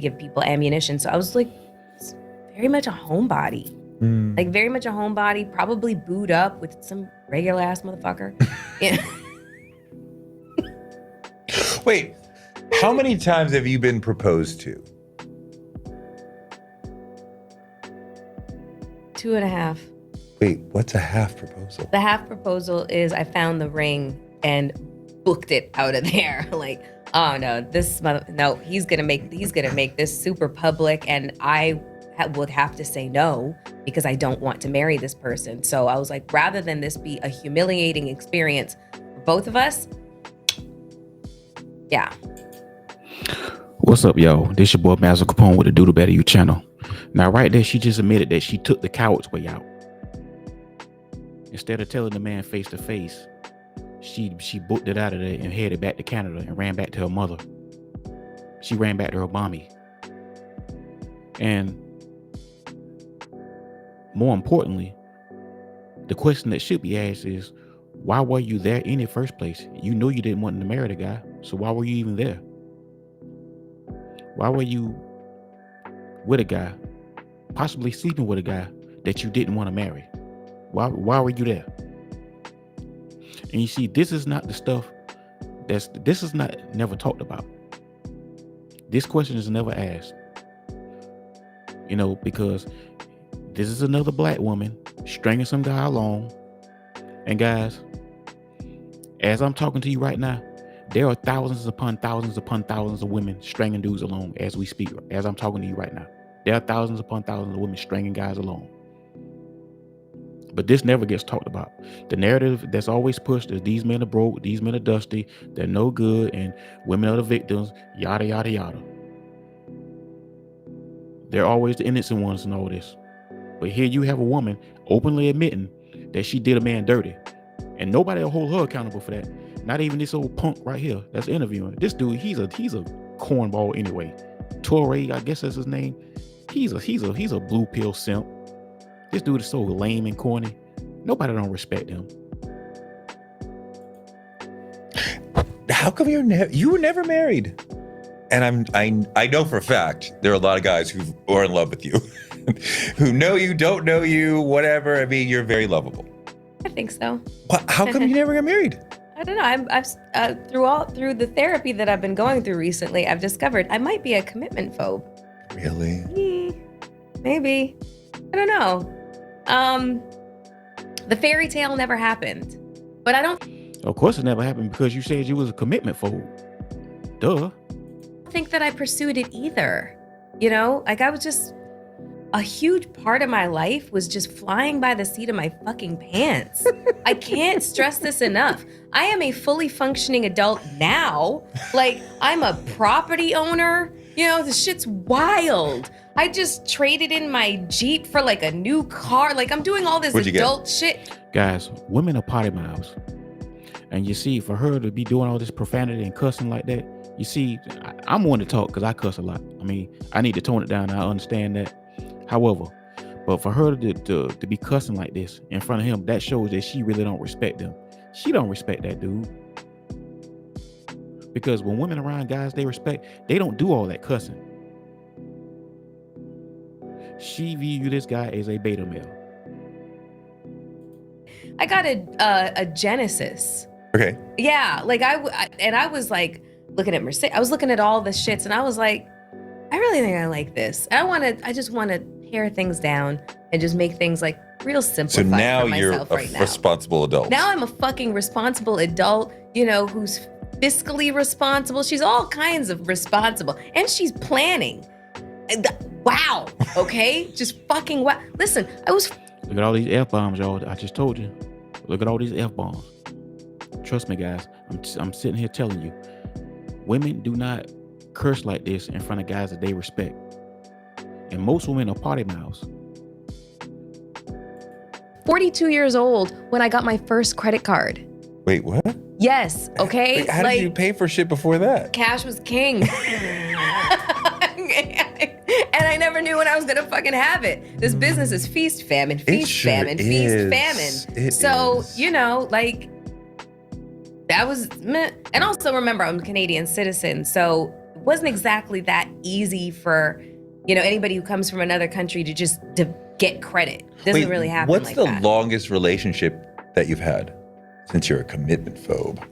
give people ammunition. So I was like very much a homebody. Like very much a homebody, probably booed up with some regular ass motherfucker. Yeah. Wait, how many times have you been proposed to? 2.5. Wait, what's a half proposal? The half proposal is I found the ring and booked it out of there. Like, oh no, he's gonna make this super public, and I would have to say no because I don't want to marry this person. So I was like, rather than this be a humiliating experience for both of us, yeah. What's up, y'all? This your boy Master Capone with the Do the Better You channel. Now, right there, she just admitted that she took the coward's way out. Instead of telling the man face to face, she booked it out of there and headed back to Canada and ran back to her mother. She ran back to her mommy. And more importantly, the question that should be asked is, why were you there in the first place? You knew you didn't want to marry the guy, so why were you even there? Why were you with a guy, possibly sleeping with a guy that you didn't want to marry? Why were you there? And you see, this is not the stuff this is not never talked about. This question is never asked. You know, because this is another black woman stringing some guy along. And guys, as I'm talking to you right now, there are thousands upon thousands of women stringing dudes along as we speak, as I'm talking to you right now. There are thousands upon thousands of women stringing guys along. But this never gets talked about. The narrative that's always pushed is these men are broke, these men are dusty, they're no good, and women are the victims, yada, yada, yada. They're always the innocent ones in all this. But here you have a woman openly admitting that she did a man dirty. And nobody will hold her accountable for that. Not even this old punk right here that's interviewing. This dude, he's a cornball anyway. Torre, I guess that's his name. He's a blue pill simp. This dude is so lame and corny. Nobody don't respect him. How come you were never married? And I know for a fact there are a lot of guys who are in love with you, who know you, don't know you, whatever. I mean, you're very lovable. I think so. How come you never got married? I don't know. I've through the therapy that I've been going through recently, I've discovered I might be a commitment phobe. Really? Maybe. I don't know. The fairy tale never happened, but I don't. Of course, it never happened because you said you was a commitment phobe. Duh. Think that I pursued it either. You know, like I was just a huge part of my life was just flying by the seat of my fucking pants. I can't stress this enough. I am a fully functioning adult now. Like I'm a property owner. You know, the shit's wild. I just traded in my Jeep for like a new car. Like I'm doing all this adult shit. Guys, women are potty mouths. And you see, for her to be doing all this profanity and cussing like that, you see, I'm one to talk because I cuss a lot. I mean, I need to tone it down. I understand that. However, but for her to be cussing like this in front of him, that shows that she really don't respect him. She don't respect that dude. Because when women around guys they respect, they don't do all that cussing. She view this guy as a beta male. I got a Genesis. Okay. Yeah, like I was like looking at Mercedes. I was looking at all the shits, and I was like, I really think I like this. I just want to pare things down and just make things like real simplified. So now for myself you're a responsible adult. Now I'm a fucking responsible adult, you know, who's fiscally responsible. She's all kinds of responsible, and she's planning. Wow. Okay, just fucking wow. Listen, look at all these F-bombs, y'all. I just told you. Look at all these F-bombs. Trust me, guys. I'm sitting here telling you, women do not curse like this in front of guys that they respect. And most women are potty mouths. 42 years old when I got my first credit card. Wait, what? Yes, okay. Wait, how did you pay for shit before that? Cash was king. And I never knew when I was gonna fucking have it. This business is feast, famine, feast, famine, feast, famine. So, you know, like, that was meh. And also remember, I'm a Canadian citizen, so wasn't exactly that easy for, anybody who comes from another country to get credit. Doesn't really happen what's like the that. longest relationship that you've had since you're a commitment phobe?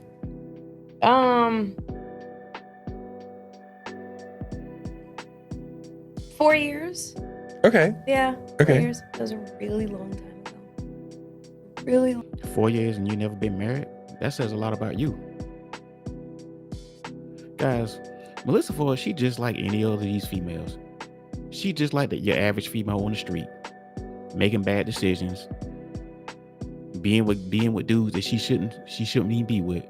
4 years. Okay. Yeah. 4 Okay. years. That was a really long time ago. Really long. 4 years and you never been married? That says a lot about you. Guys, Melyssa Ford, she just like any other of these females. She just like your average female on the street, making bad decisions, being with dudes that she shouldn't even be with.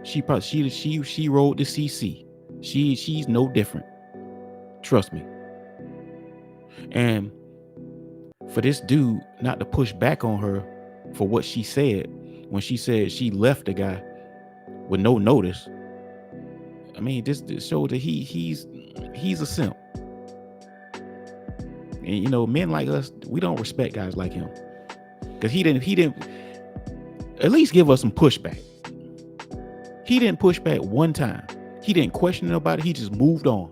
She rode the CC. She's no different. Trust me. And for this dude not to push back on her for what she said when she said she left the guy with no notice. I mean, this shows that he's a simp. And men like us, we don't respect guys like him. Because he didn't at least give us some pushback. He didn't push back one time. He didn't question nobody. He just moved on.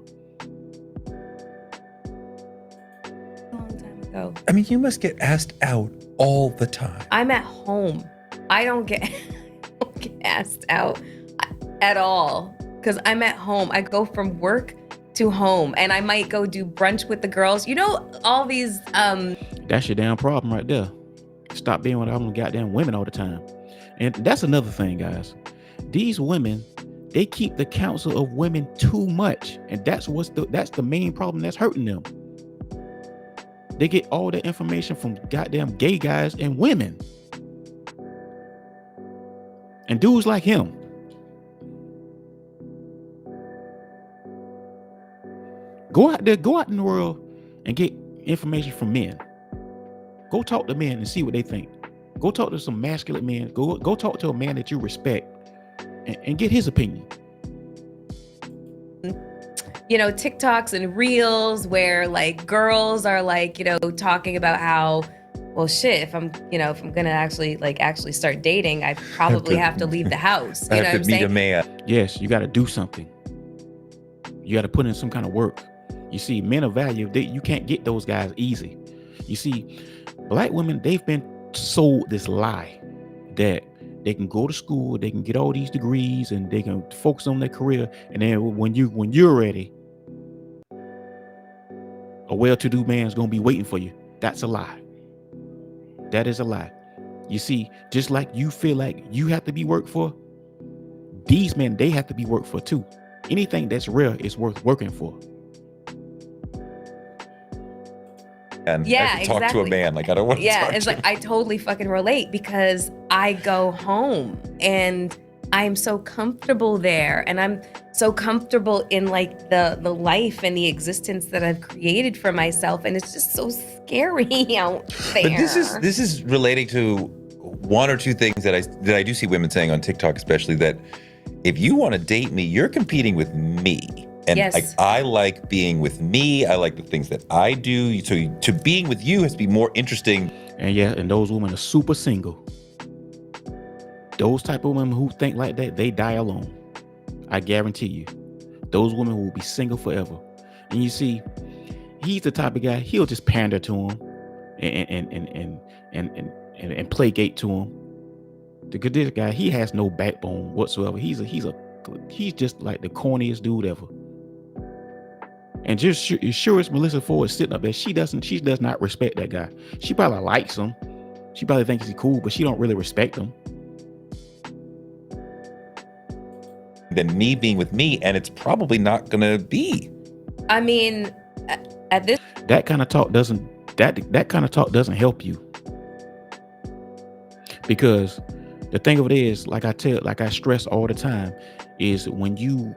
Long time ago. I mean, you must get asked out all the time. I'm at home. I don't get asked out at all because I'm at home. I go from work to home, and I might go do brunch with the girls. All these. That's your damn problem right there. Stop being with all them goddamn women all the time. And that's another thing, guys. These women, they keep the counsel of women too much, and that's the main problem that's hurting them. They get all the information from goddamn gay guys and women. And dudes like him. Go out in the world and get information from men. Go talk to men and see what they think. Go talk to some masculine men. Go talk to a man that you respect and get his opinion. TikToks and reels where like girls are like, talking about how, well, shit, if I'm gonna actually start dating, I probably have to leave the house. I have to meet a man. Yes, you got to do something. You got to put in some kind of work. You see, men of value, you can't get those guys easy. You see, black women, they've been sold this lie that they can go to school, they can get all these degrees, and they can focus on their career. And then when you're ready, a well-to-do man's gonna be waiting for you. That's a lie. That is a lie. You see, just like you feel like you have to be worked for, these men, they have to be worked for too. Anything that's real is worth working for. And yeah, I can talk to a man. Like, I don't want to talk it's to like I totally fucking relate because I go home and I'm so comfortable there, and I'm so comfortable in like the life and the existence that I've created for myself, and it's just so scary out there. But this is relating to one or two things that I do see women saying on TikTok, especially, that if you want to date me, you're competing with me. And yes. like, I like being with me. I like the things that I do. So to being with you has to be more interesting. And those women are super single. Those type of women who think like that, they die alone. I guarantee you. Those women will be single forever. And you see, he's the type of guy, he'll just pander to him and placate to him. This guy, he has no backbone whatsoever. He's just like the corniest dude ever. And just sure as Melyssa Ford is sitting up there, she does not respect that guy. She probably likes him. She probably thinks he's cool, but she don't really respect him. Than me being with me, and it's probably not gonna be. I mean, at this that kind of talk doesn't help you, because the thing of it is, like I stress all the time, is when you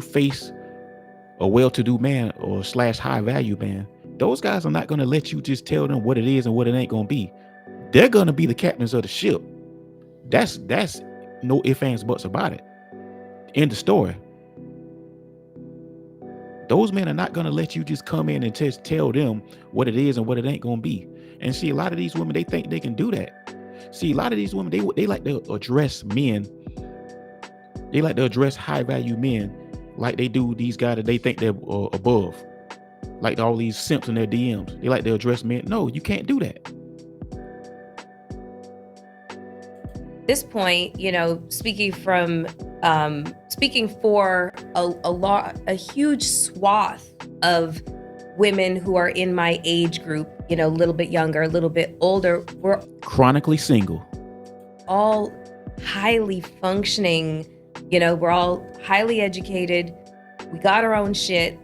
face a well-to-do man or / high value man, those guys are not going to let you just tell them what it is and what it ain't going to be. They're going to be the captains of the ship. That's no ifs, ands, buts about it. End of story. Those men are not going to let you just come in and just tell them what it is and what it ain't going to be. And see, a lot of these women, they think they can do that. See, a lot of these women, they like to address men They like to address high value men like they do these guys that they think they're above. Like all these simps in their DMs. They like to address men. No, you can't do that. This point, you know, speaking for a huge swath of women who are in my age group, you know, a little bit younger, a little bit older, we're chronically single, all highly functioning, you know, we're all highly educated. We got our own shit.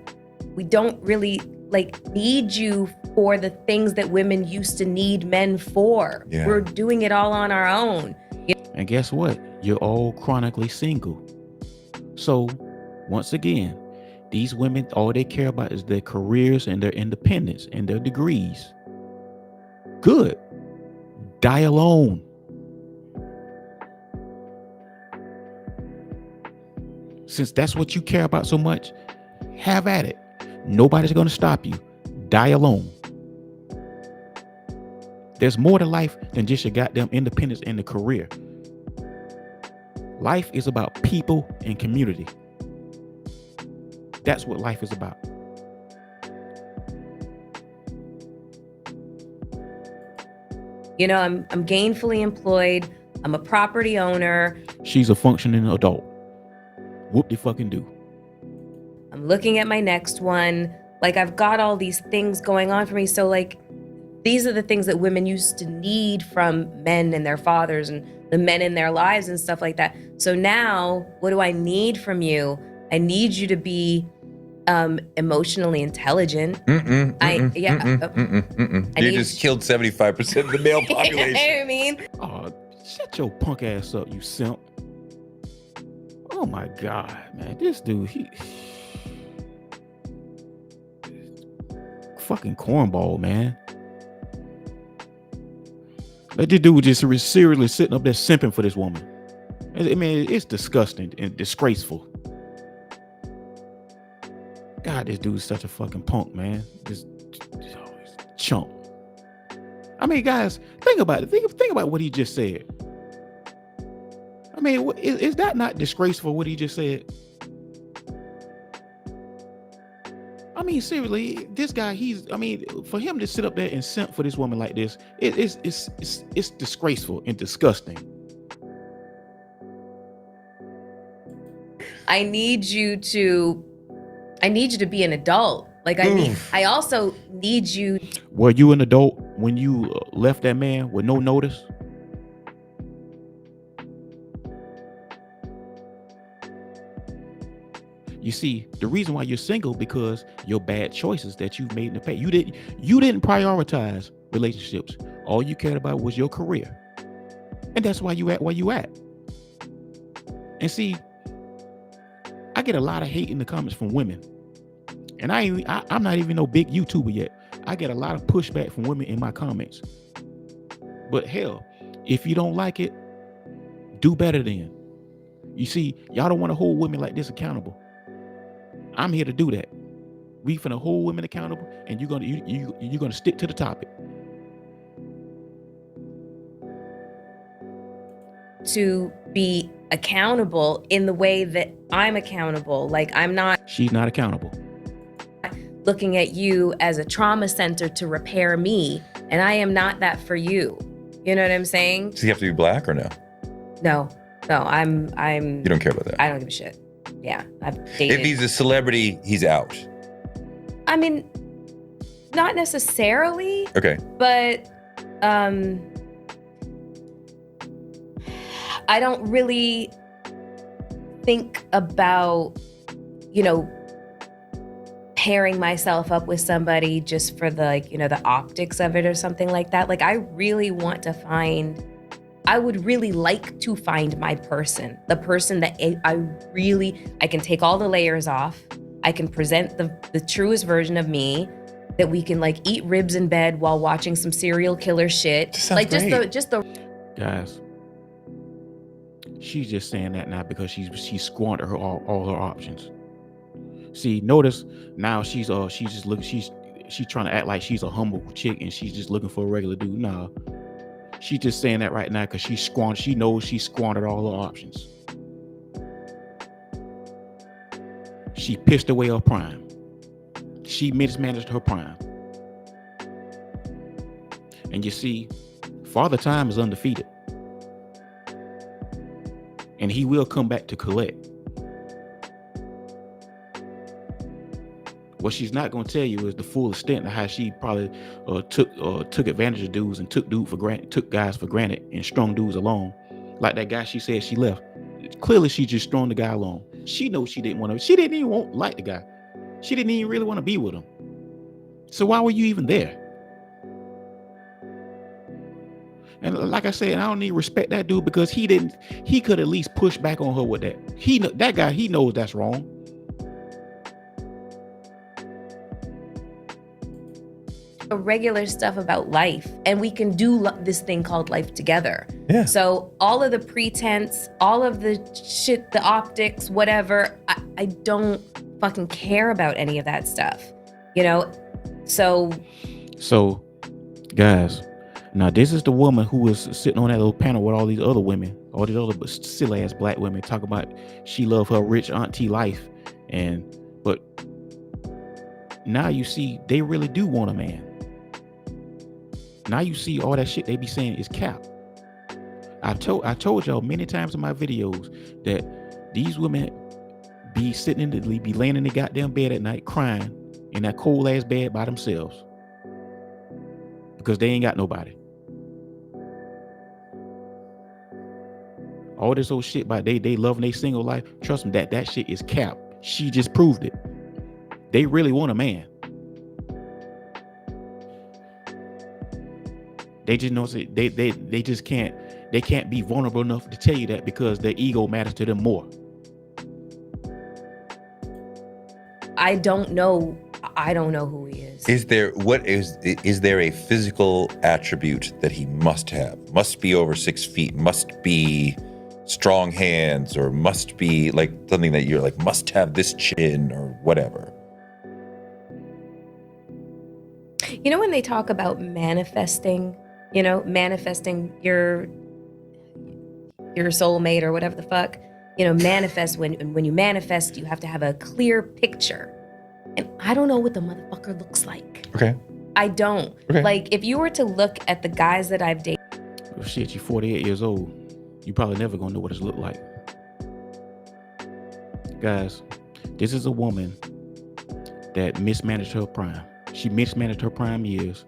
We don't really like need you for the things that women used to need men for. Yeah. We're doing it all on our own. and guess what? You're all chronically single. So once again, these women, all they care about is their careers and their independence and their degrees. Good. Die alone. Since that's what you care about so much, have at it. Nobody's going to stop you. Die alone. There's more to life than just your goddamn independence and the career. Life is about people and community. That's what life is about. You know, I'm gainfully employed. I'm a property owner. She's a functioning adult. Whoop de fucking do. I'm looking at my next one. Like, I've got all these things going on for me. So, like, these are the things that women used to need from men and their fathers and the men in their lives and stuff like that. So now, what do I need from you? I need you to be emotionally intelligent. You need- just killed 75% of the male population. You know what I mean? Oh, shut your punk ass up, you simp. Oh my God, man. This dude, he fucking cornball, man. Like, this dude just seriously sitting up there simping for this woman. I mean, it's disgusting and disgraceful. God, this dude's such a fucking punk, man. This chump. I mean, guys, think about it. Think about what he just said. I mean, is that not disgraceful, what he just said? I mean, seriously, this guy, for him to sit up there and simp for this woman like this, it's disgraceful and disgusting. I need you to be an adult. Like, I also need you. Were you an adult when you left that man with no notice? You see, the reason why you're single because your bad choices that you've made in the past. You didn't prioritize relationships. All you cared about was your career, and that's why you at where you at. And see, I get a lot of hate in the comments from women, and I'm not even no big YouTuber yet. I get a lot of pushback from women in my comments. But hell, if you don't like it, do better then. You see, y'all don't want to hold women like this accountable. I'm here to do that. We finna hold women accountable, and you're gonna stick to the topic. To be accountable in the way that I'm accountable. Like, I'm not. She's not accountable. Looking at you as a trauma center to repair me, and I am not that for you. You know what I'm saying? Does he have to be black or no? No, I'm. You don't care about that. I don't give a shit. Yeah, I've dated. If he's a celebrity, he's out. I mean, not necessarily. Okay. But I don't really think about, you know, pairing myself up with somebody just for the, like, you know, the optics of it or something like that. Like, I really want to find, I would really like to find my person, the person that I can take all the layers off. I can present the truest version of me, that we can, like, eat ribs in bed while watching some serial killer shit. Sounds Like, great. just the Guys, she's just saying that now because she squandered all her options. See, notice now she's just looking, she's trying to act like she's a humble chick and she's just looking for a regular dude. Nah, she's just saying that right now because she knows she squandered all her options. she pissed away her prime. She mismanaged her prime. And you see, Father Time is undefeated. And he will come back to collect. What she's not going to tell you is the full extent of how she probably took advantage of dudes and took guys for granted and strung dudes along. Like that guy she said she left. Clearly she just strung the guy along. She knows she didn't even like the guy. She didn't even really want to be with him. So why were you even there? And like I said, I don't need to respect that dude because he could at least push back on her with that. That guy, he knows that's wrong. Regular stuff about life, and we can do this thing called life together. Yeah. So all of the pretense, all of the shit, the optics, whatever, I don't fucking care about any of that stuff, you know? So guys, now this is the woman who was sitting on that little panel with all these other women, all these other silly ass black women talking about she loved her rich auntie life, but now you see they really do want a man. Now you see all that shit they be saying is cap. I told y'all many times in my videos that these women be laying in the goddamn bed at night crying in that cold ass bed by themselves because they ain't got nobody. All this old shit about they loving their single life, trust me, that shit is cap. She just proved it. They really want a man. They just know they just can't be vulnerable enough to tell you that because their ego matters to them more. I don't know who he is. Is there a physical attribute that he must have? Must be over 6 feet, must be strong hands, or must be like something that you're like, must have this chin or whatever? You know, when they talk about manifesting your soulmate or whatever the fuck, manifest, when you manifest, you have to have a clear picture. And I don't know what the motherfucker looks like. Okay. I don't. Okay. Like, if you were to look at the guys that I've dated. Well, shit, you're 48 years old. You probably never gonna know what it look like. Guys, this is a woman that mismanaged her prime. She mismanaged her prime years.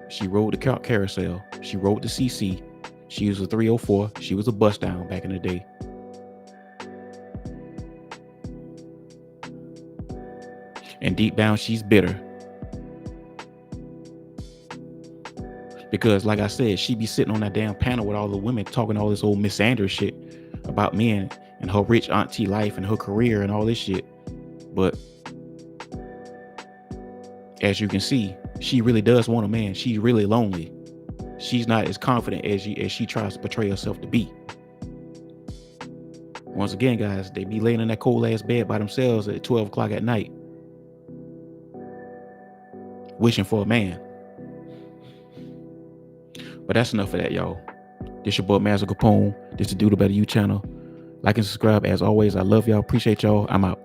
She rode the carousel. She rode the CC. She was a 304. She was a bust down back in the day. And deep down, she's bitter. Because, like I said, she be sitting on that damn panel with all the women talking all this old Miss Sanders shit about men and her rich auntie life and her career and all this shit. But as you can see, she really does want a man. She's really lonely. She's not as confident as she tries to portray herself to be. Once again, guys, they be laying in that cold ass bed by themselves at 12 o'clock at night, wishing for a man. But that's enough of that, y'all. This your boy Master Capone. This is the Do the Better You channel. Like and subscribe. As always, I love y'all. Appreciate y'all. I'm out.